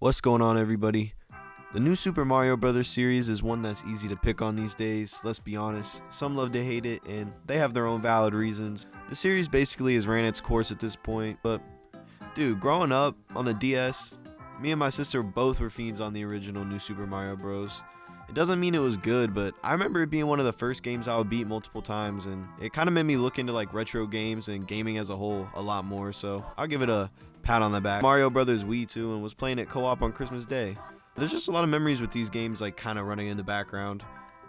What's going on, everybody? The new Super Mario Bros. Series is one that's easy to pick on these days, let's be honest. Some love to hate it, and they have their own valid reasons. The series basically has ran its course at this point, but dude, growing up on the DS, me and my sister both were fiends on the original new Super Mario Bros. It doesn't mean it was good, but I remember it being one of the first games I would beat multiple times, and it kind of made me look into like retro games and gaming as a whole a lot more, so I'll give it a pat on the back. Mario Brothers Wii too, and was playing it co-op on Christmas Day. There's just a lot of memories with these games like kind of running in the background.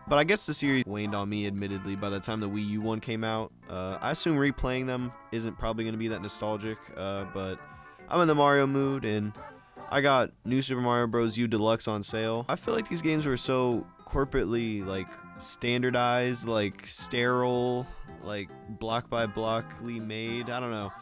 But I guess the series waned on me, admittedly, by the time the Wii U one came out. I assume replaying them isn't probably going to be that nostalgic, but I'm in the Mario mood, and I got New Super Mario Bros. U Deluxe on sale. I feel like these games were so corporately like standardized, like sterile, like block by blockly made. I don't know.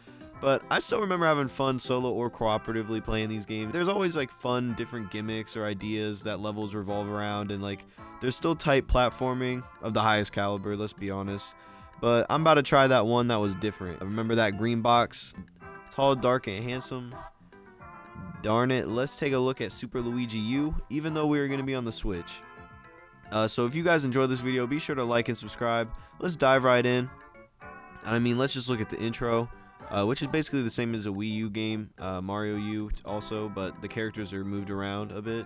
But I still remember having fun solo or cooperatively playing these games. There's always like fun different gimmicks or ideas that levels revolve around, and like there's still tight platforming of the highest caliber, let's be honest. But I'm about to try that one that was different. I remember that green box, tall, dark, and handsome. Darn it, let's take a look at Super Luigi U, even though we are going to be on the Switch. So if you guys enjoyed this video, be sure to like and subscribe. Let's dive right in. Let's just look at the intro. Which is basically the same as a Wii U game, Mario U also, but the characters are moved around a bit.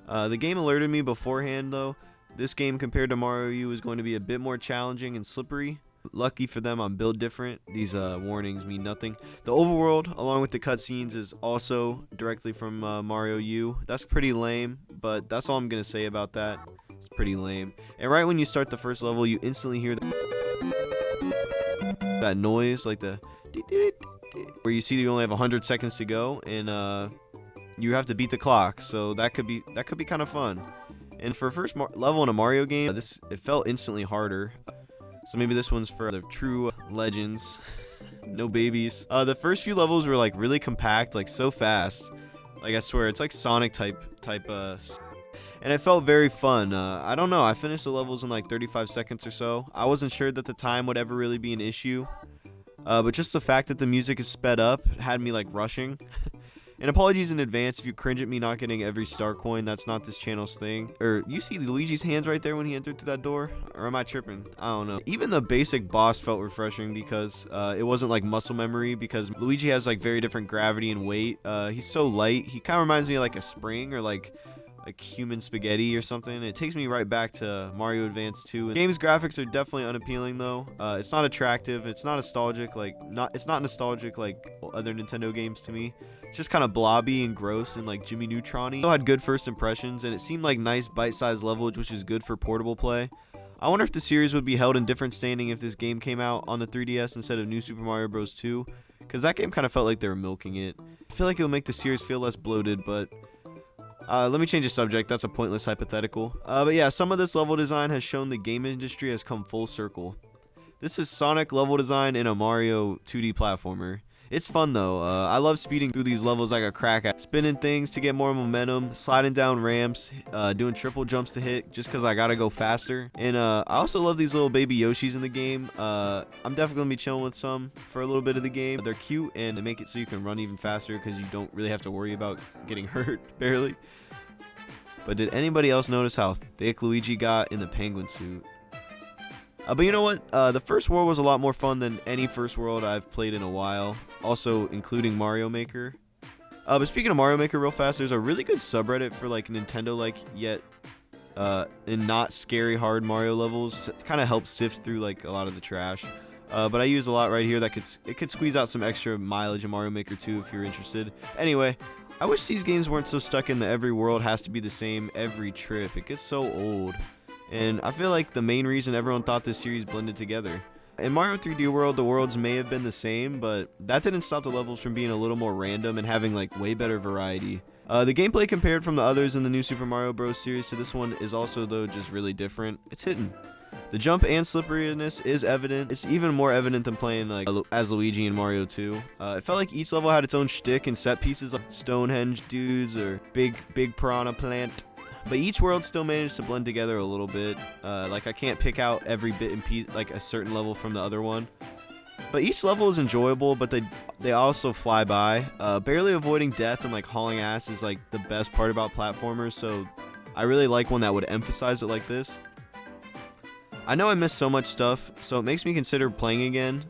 The game alerted me beforehand, though. This game, compared to Mario U, is going to be a bit more challenging and slippery. Lucky for them, I'm built different. These warnings mean nothing. The Overworld, along with the cutscenes, is also directly from Mario U. That's pretty lame, but that's all I'm going to say about that. It's pretty lame. And right when you start the first level, you instantly hear that noise, like the where you see you only have 100 seconds to go, and you have to beat the clock, so that could be kind of fun. And for first level in a Mario game, it felt instantly harder, so maybe this one's for the true legends. No babies. The first few levels were like really compact, like so fast, like I swear it's like Sonic type and it felt very fun. I don't know, I finished the levels in like 35 seconds or so. I wasn't sure that the time would ever really be an issue. But just the fact that the music is sped up had me like rushing. And apologies in advance if you cringe at me not getting every star coin. That's not this channel's thing. Or you see Luigi's hands right there when he entered through that door? Or am I tripping? I don't know. Even the basic boss felt refreshing because it wasn't like muscle memory, because Luigi has like very different gravity and weight. He's so light. He kind of reminds me of like a spring or like human spaghetti or something. It takes me right back to Mario Advance 2. The game's graphics are definitely unappealing though. It's not attractive. It's not nostalgic like other Nintendo games to me. It's just kind of blobby and gross and like Jimmy Neutron-y. It still had good first impressions, and it seemed like nice bite-sized levelage, which is good for portable play. I wonder if the series would be held in different standing if this game came out on the 3DS instead of New Super Mario Bros. 2, because that game kind of felt like they were milking it. I feel like it would make the series feel less bloated, but let me change the subject. That's a pointless hypothetical. But yeah, some of this level design has shown the game industry has come full circle. This is Sonic level design in a Mario 2D platformer. It's fun though. I love speeding through these levels like a crack at spinning things to get more momentum, sliding down ramps, doing triple jumps to hit just because I gotta go faster. And I also love these little baby Yoshis in the game. I'm definitely gonna be chilling with some for a little bit of the game. They're cute, and they make it so you can run even faster because you don't really have to worry about getting hurt, barely. But did anybody else notice how thick Luigi got in the penguin suit? But you know what? The first world was a lot more fun than any first world I've played in a while, also including Mario Maker. But speaking of Mario Maker real fast, there's a really good subreddit for like Nintendo-like yet and not scary hard Mario levels. It kind of helps sift through like a lot of the trash. But I use a lot right here that could squeeze out some extra mileage in Mario Maker 2 if you're interested. Anyway, I wish these games weren't so stuck in the every world has to be the same every trip. It gets so old. And I feel like the main reason everyone thought this series blended together. In Mario 3D World, the worlds may have been the same, but that didn't stop the levels from being a little more random and having like way better variety. The gameplay compared from the others in the new Super Mario Bros. Series to this one is also though just really different. It's hidden. The jump and slipperiness is evident. It's even more evident than playing like as Luigi in Mario 2. It felt like each level had its own shtick and set pieces like Stonehenge dudes or big piranha plant. But each world still managed to blend together a little bit. Like I can't pick out every bit and piece like a certain level from the other one. But each level is enjoyable, but they also fly by. Barely avoiding death and like hauling ass is like the best part about platformers, so I really like one that would emphasize it like this. I know I missed so much stuff, so it makes me consider playing again.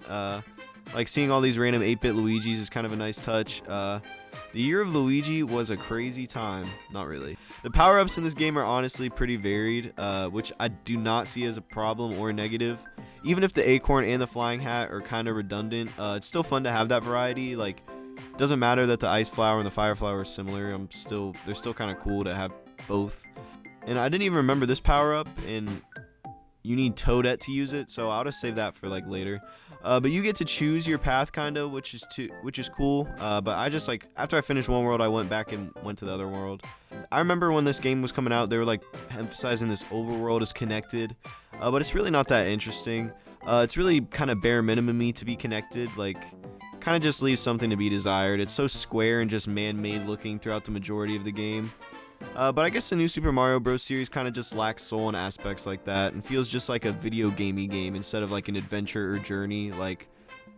Like seeing all these random 8-bit Luigis is kind of a nice touch. The year of Luigi was a crazy time. Not really. The power-ups in this game are honestly pretty varied, which I do not see as a problem or a negative. Even if the acorn and the flying hat are kind of redundant, it's still fun to have that variety. Like, it doesn't matter that the ice flower and the fire flower are similar. They're still kind of cool to have both. And I didn't even remember this power-up, and you need Toadette to use it, so I'll just save that for like later. But you get to choose your path, kind of, which is cool. But I just like after I finished one world, I went back and went to the other world. I remember when this game was coming out, they were like emphasizing this overworld is connected, but it's really not that interesting. It's really kind of bare minimum-y to be connected. Like, kind of just leaves something to be desired. It's so square and just man-made looking throughout the majority of the game. But I guess the new Super Mario Bros. Series kind of just lacks soul in aspects like that and feels just like a video gamey game instead of like an adventure or journey like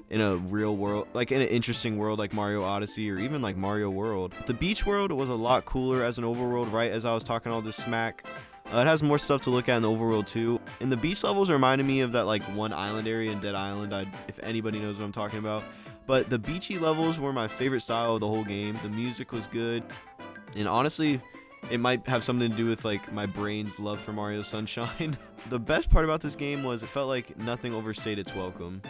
in a real world, like in an interesting world like Mario Odyssey or even like Mario World. The beach world was a lot cooler as an overworld right as I was talking all this smack. It has more stuff to look at in the overworld too. And the beach levels reminded me of that like one island area in Dead Island, if anybody knows what I'm talking about. But the beachy levels were my favorite style of the whole game. The music was good. And honestly, it might have something to do with like my brain's love for Mario Sunshine. The best part about this game was it felt like nothing overstayed its welcome.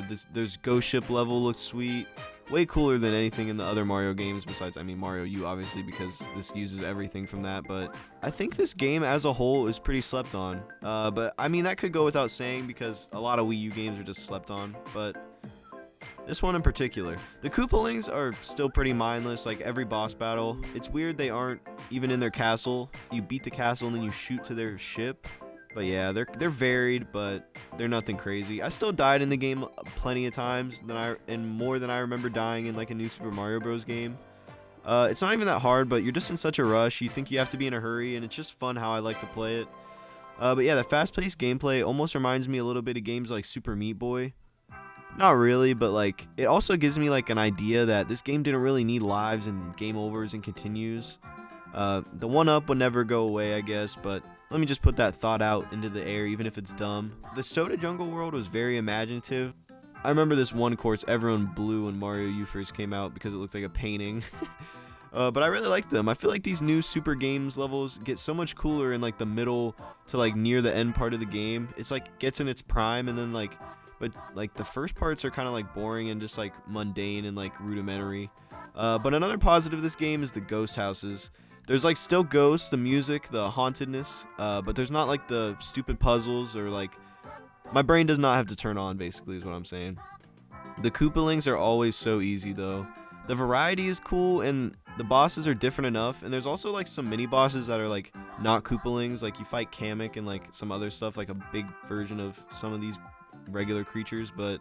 This ghost ship level looked sweet, way cooler than anything in the other Mario games besides, I mean, Mario U obviously because this uses everything from that. But I think this game as a whole is pretty slept on. But I mean that could go without saying because a lot of Wii U games are just slept on. But this one in particular. The Koopalings are still pretty mindless, like every boss battle. It's weird they aren't even in their castle. You beat the castle and then you shoot to their ship. But yeah, they're varied, but they're nothing crazy. I still died in the game plenty of times, more than I remember dying in like a new Super Mario Bros. Game. It's not even that hard, but you're just in such a rush. You think you have to be in a hurry, and it's just fun how I like to play it. But yeah, the fast-paced gameplay almost reminds me a little bit of games like Super Meat Boy. Not really, but like it also gives me like an idea that this game didn't really need lives and game overs and continues. The 1-up would never go away, I guess, but let me just put that thought out into the air even if it's dumb. The Soda Jungle world was very imaginative. I remember this one course everyone blew when Mario U first came out because it looked like a painting. But I really liked them. I feel like these new Super Games levels get so much cooler in like the middle to like near the end part of the game. It's like gets in its prime and then like but like the first parts are kind of like boring and just like mundane and like rudimentary. But another positive of this game is the ghost houses. There's like still ghosts, the music, the hauntedness, but there's not like the stupid puzzles or like my brain does not have to turn on basically is what I'm saying. The Koopalings are always so easy though. The variety is cool and the bosses are different enough, and there's also like some mini bosses that are like not Koopalings, like you fight Kamek and like some other stuff, like a big version of some of these regular creatures, but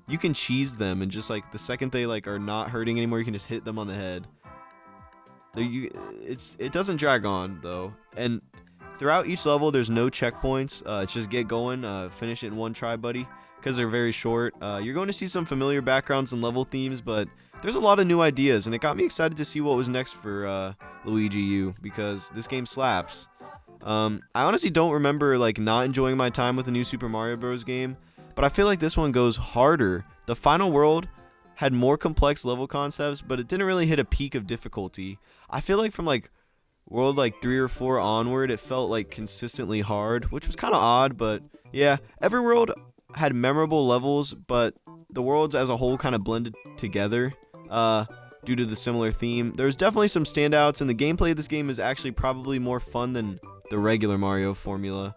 you can cheese them and just like the second they like are not hurting anymore, you can just hit them on the head. It doesn't drag on though, and throughout each level there's no checkpoints. It's just get going, finish it in one try, buddy, because they're very short. You're going to see some familiar backgrounds and level themes, but there's a lot of new ideas, and it got me excited to see what was next for Luigi U because this game slaps. I honestly don't remember like not enjoying my time with the new Super Mario Bros. Game, but I feel like this one goes harder. The final world had more complex level concepts, but it didn't really hit a peak of difficulty. I feel like from like world like 3 or 4 onward, it felt like consistently hard, which was kind of odd, but yeah, every world had memorable levels, but the worlds as a whole kind of blended together. Due to the similar theme. There's definitely some standouts, and the gameplay of this game is actually probably more fun than the regular Mario formula.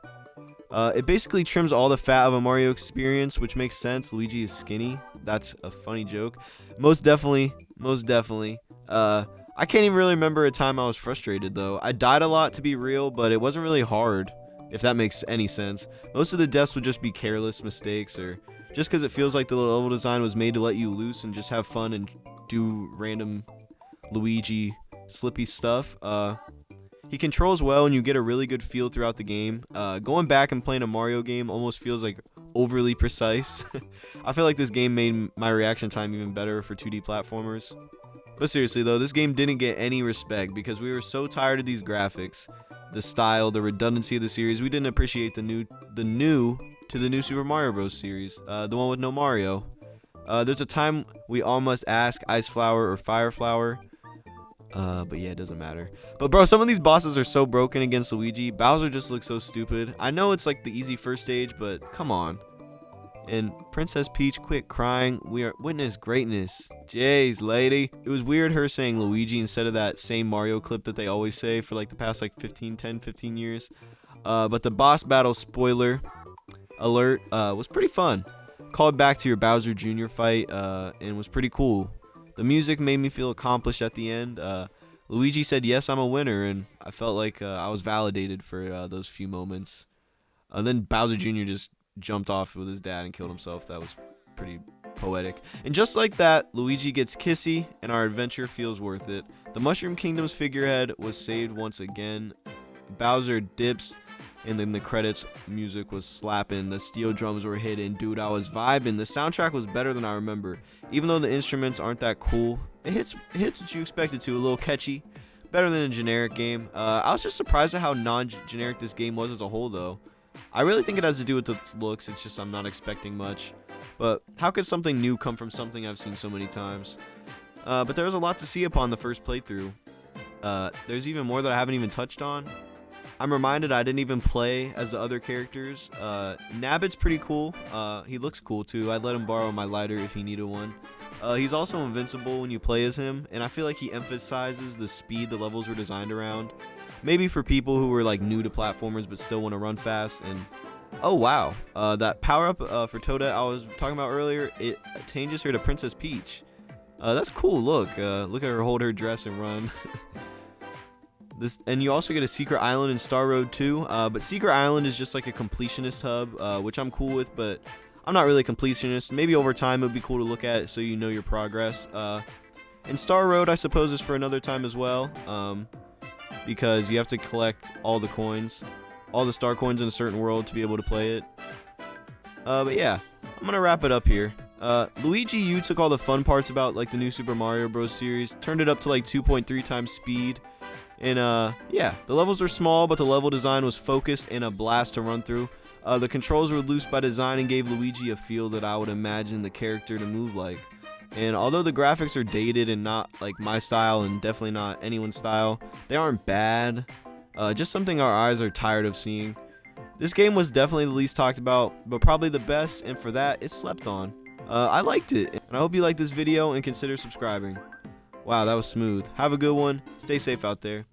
It basically trims all the fat of a Mario experience, which makes sense. Luigi is skinny. That's a funny joke. Most definitely. I can't even really remember a time I was frustrated, though. I died a lot, to be real, but it wasn't really hard, if that makes any sense. Most of the deaths would just be careless mistakes, or just because it feels like the level design was made to let you loose and just have fun and do random Luigi slippy stuff. He controls well and you get a really good feel throughout the game. Going back and playing a Mario game almost feels like overly precise. I feel like this game made my reaction time even better for 2D platformers. But seriously though, this game didn't get any respect because we were so tired of these graphics, the style, the redundancy of the series. We didn't appreciate the new Super Mario Bros. Series, the one with no Mario. There's a time we all must ask Ice Flower or Fire Flower. But yeah, it doesn't matter. But bro, some of these bosses are so broken against Luigi. Bowser just looks so stupid. I know it's like the easy first stage, but come on. And Princess Peach, quit crying. We are witness greatness. Jeez, lady. It was weird her saying Luigi instead of that same Mario clip that they always say for like the past like 10-15 years. But the boss battle spoiler alert was pretty fun. Called back to your Bowser Jr. fight and was pretty cool. The music made me feel accomplished at the end. Luigi said, yes, I'm a winner, and I felt like I was validated for those few moments. Then Bowser Jr. just jumped off with his dad and killed himself. That was pretty poetic. And just like that, Luigi gets kissy, and our adventure feels worth it. The Mushroom Kingdom's figurehead was saved once again. Bowser dips, and then the credits music was slapping. The steel drums were hitting. Dude, I was vibing. The soundtrack was better than I remember. Even though the instruments aren't that cool, it hits what you expect it to. A little catchy. Better than a generic game. I was just surprised at how non-generic this game was as a whole, though. I really think it has to do with its looks. It's just I'm not expecting much. But how could something new come from something I've seen so many times? But there was a lot to see upon the first playthrough. There's even more that I haven't even touched on. I'm reminded I didn't even play as the other characters. Nabbit's pretty cool. He looks cool too. I'd let him borrow my lighter if he needed one. He's also invincible when you play as him, and I feel like he emphasizes the speed the levels were designed around. Maybe for people who were like new to platformers but still want to run fast. And oh wow, that power up for Toadette I was talking about earlier, it changes her to Princess Peach. That's cool. Look at her hold her dress and run. And you also get a Secret Island in Star Road 2, but Secret Island is just like a completionist hub, which I'm cool with, but I'm not really a completionist. Maybe over time it would be cool to look at so you know your progress. And Star Road, I suppose, is for another time as well, because you have to collect all the coins, all the star coins in a certain world to be able to play it. But yeah, I'm going to wrap it up here. Luigi U took all the fun parts about like the new Super Mario Bros. Series, turned it up to like 2.3 times speed. And yeah, the levels were small, but the level design was focused and a blast to run through. The controls were loose by design and gave Luigi a feel that I would imagine the character to move like. And although the graphics are dated and not like my style and definitely not anyone's style, they aren't bad. Just something our eyes are tired of seeing. This game was definitely the least talked about, but probably the best, and for that, it's slept on. I liked it, and I hope you liked this video and consider subscribing. Wow, that was smooth. Have a good one. Stay safe out there.